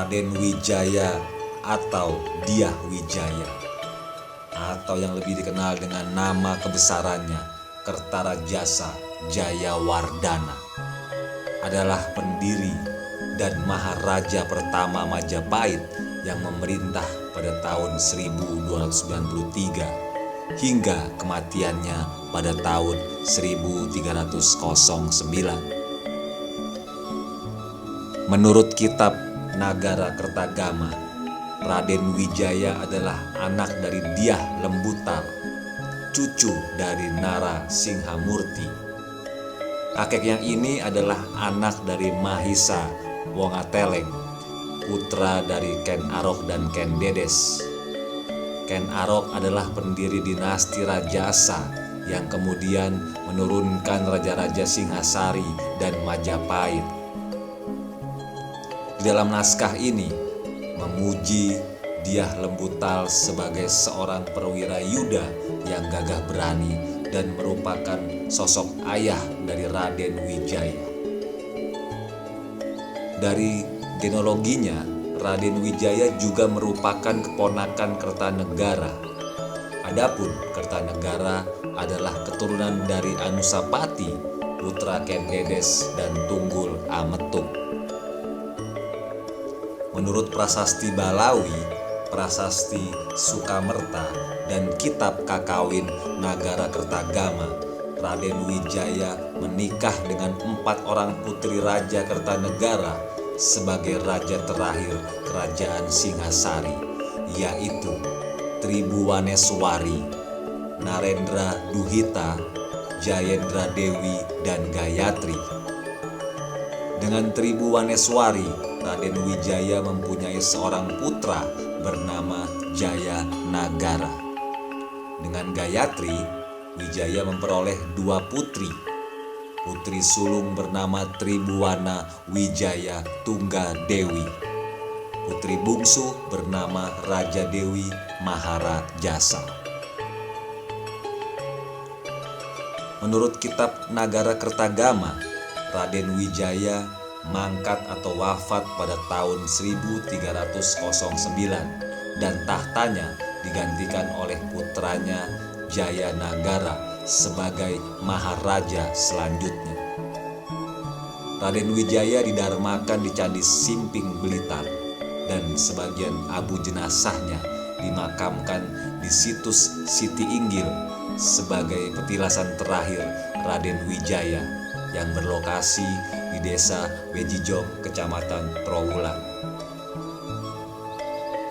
Raden Wijaya atau Dyah Wijaya, atau yang lebih dikenal dengan nama kebesarannya Kertarajasa Jayawardhana, adalah pendiri dan Maharaja pertama Majapahit yang memerintah pada tahun 1293 hingga kematiannya pada tahun 1309. Menurut kitab Nagara Kertagama, Raden Wijaya adalah anak dari Dyah Lembutar, cucu dari Nara Singhamurti. Kakek yang ini adalah anak dari Mahisa Wongateleng, putra dari Ken Arok dan Ken Dedes. Ken Arok adalah pendiri dinasti Rajasa yang kemudian menurunkan raja-raja Singhasari dan Majapahit. Di dalam naskah ini memuji Dyah Lembutar sebagai seorang perwira Yuda yang gagah berani dan merupakan sosok ayah dari Raden Wijaya. Dari genealoginya, Raden Wijaya juga merupakan keponakan Kertanegara. Adapun Kertanegara adalah keturunan dari Anusapati, putra Ken Dedes dan Tunggul Ametung. Menurut prasasti Balawi, prasasti Sukamerta, dan kitab Kakawin Nagara Kertagama, Raden Wijaya menikah dengan 4 orang putri Raja Kertanegara sebagai raja terakhir Kerajaan Singhasari, yaitu Tribuwaneswari, Narendra Duhita, Jayendra Dewi, dan Gayatri. Dengan Tribuwaneswari, Raden Wijaya mempunyai seorang putra bernama Jaya Nagara. Dengan Gayatri, Wijaya memperoleh 2 putri. Putri sulung bernama Tribuwana Wijaya Tunggadewi. Putri bungsu bernama Raja Dewi Maharajasa. Menurut kitab Nagara Kertagama, Raden Wijaya mangkat atau wafat pada tahun 1309 dan tahtanya digantikan oleh putranya Jaya Nagara sebagai Maharaja selanjutnya. Raden Wijaya didarmakan di Candi Simping Blitar dan sebagian abu jenazahnya dimakamkan di situs Siti Inggil sebagai petilasan terakhir Raden Wijaya yang berlokasi di Desa Wejijong, Kecamatan Trowulan.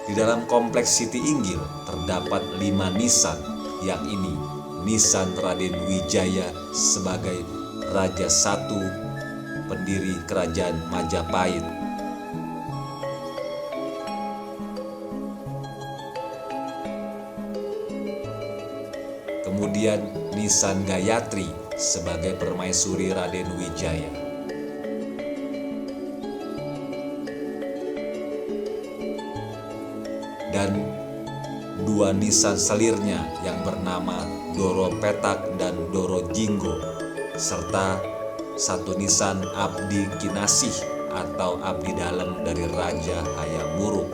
Di dalam kompleks Siti Inggil terdapat 5 nisan, yakni nisan Raden Wijaya sebagai Raja I pendiri Kerajaan Majapahit, kemudian nisan Gayatri sebagai permaisuri Raden Wijaya, dan 2 nisan selirnya yang bernama Doro Petak dan Doro Jinggo, serta 1 nisan Abdi Kinasih atau abdi dalam dari Raja Hayam Wuruk.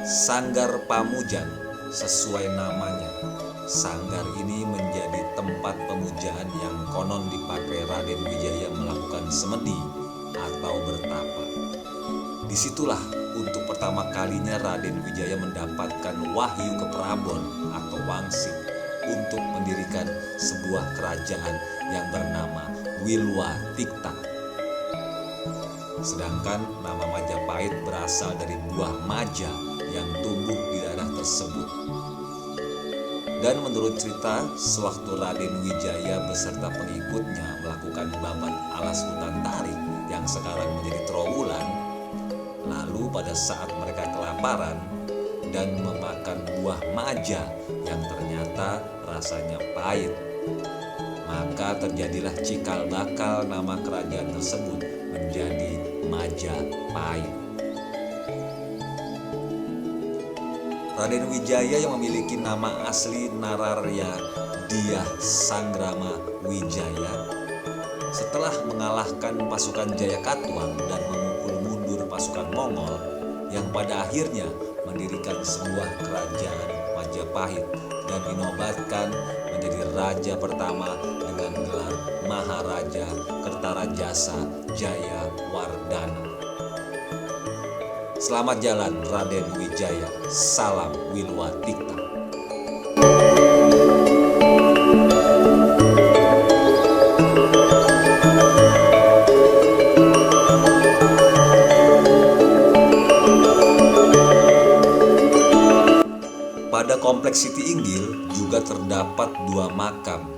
Sanggar Pamujan sesuai namanya Sanggar ini menjadi tempat pemujaan yang konon dipakai Raden Wijaya melakukan semedi atau bertapa. Disitulah untuk pertama kalinya Raden Wijaya mendapatkan wahyu ke Prabon atau Wangsit untuk mendirikan sebuah kerajaan yang bernama Wilwatikta. Sedangkan nama Majapahit berasal dari buah maja yang tumbuh di daerah tersebut. Dan menurut cerita, sewaktu Raden Wijaya beserta pengikutnya melakukan babat alas hutan tarik yang sekarang menjadi Trowulan, lalu pada saat mereka kelaparan dan memakan buah maja yang ternyata rasanya pahit, maka terjadilah cikal bakal nama kerajaan tersebut menjadi Majapahit. Raden Wijaya yang memiliki nama asli Nararya Dyah Sanggrama Wijaya setelah mengalahkan pasukan Jayakatwang dan memukul mundur pasukan Mongol yang pada akhirnya mendirikan sebuah kerajaan Majapahit dan dinobatkan menjadi raja pertama dengan gelar Maharaja Kertarajasa Jayawardhana. Selamat jalan Raden Wijaya, salam Wilwatikta. Pada Kompleks Siti Inggil juga terdapat dua makam.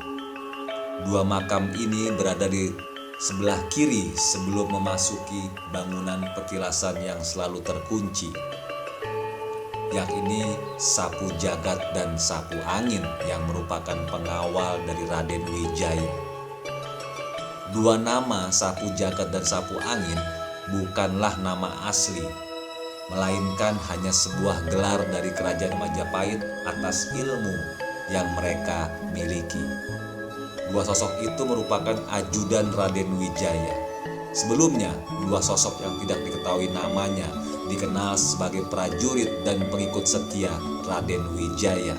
Dua makam ini berada di sebelah kiri sebelum memasuki bangunan petilasan yang selalu terkunci, yakni Sapu Jagat dan Sapu Angin yang merupakan pengawal dari Raden Wijaya. Dua nama Sapu Jagat dan Sapu Angin bukanlah nama asli, melainkan hanya sebuah gelar dari Kerajaan Majapahit atas ilmu yang mereka miliki. Dua sosok itu merupakan ajudan Raden Wijaya. Sebelumnya, dua sosok yang tidak diketahui namanya dikenal sebagai prajurit dan pengikut setia Raden Wijaya.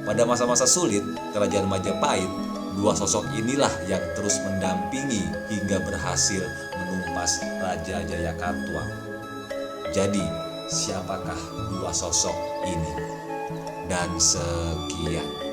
Pada masa-masa sulit Kerajaan Majapahit, dua sosok inilah yang terus mendampingi hingga berhasil menumpas Raja Jayakatwang. Jadi, siapakah dua sosok ini? Dan sekian.